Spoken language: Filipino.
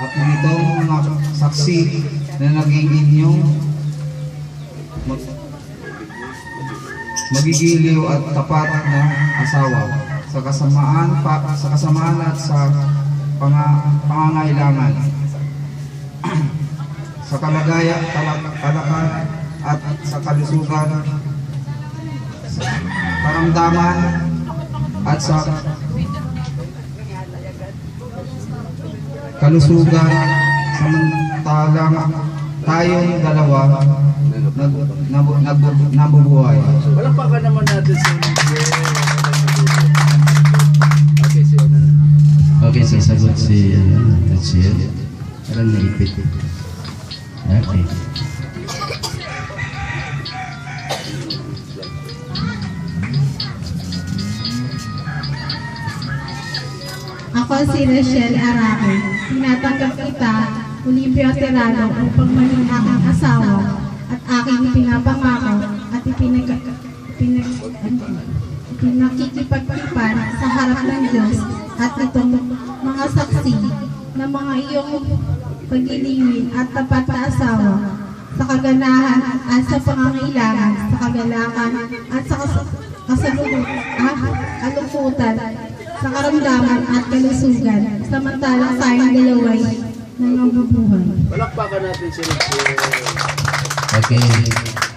at nitong mga saksi na naging inyong magigiliw at tapat na asawa sa kasamaan at sa pangangailangan, sa kalagayan, kalakaran at sa kalusugan, karamdaman at sa kalusugan, samantalang tayong dalawa nabubuhay. Wala pa ka naman natin sa okay, si ano na. Okay, sasagot si Tachir. Parang naipit. Okay. Ako si Rachel Araque. Tinatanggap kita, Olivia Tirano, upang maging aking asawa at aking pinapangako at pinakikipagtipan sa harap ng Diyos at itong mga saksi na mga iyong pagilingin at tapat na asawa sa kaganahan at sa pangangailangan, sa kagalakan at sa kalungkutan, sa karamdaman at kalusugan, samantalang tayong dalaway na nabubuhay. Palakpakan natin si Rachel. Okay.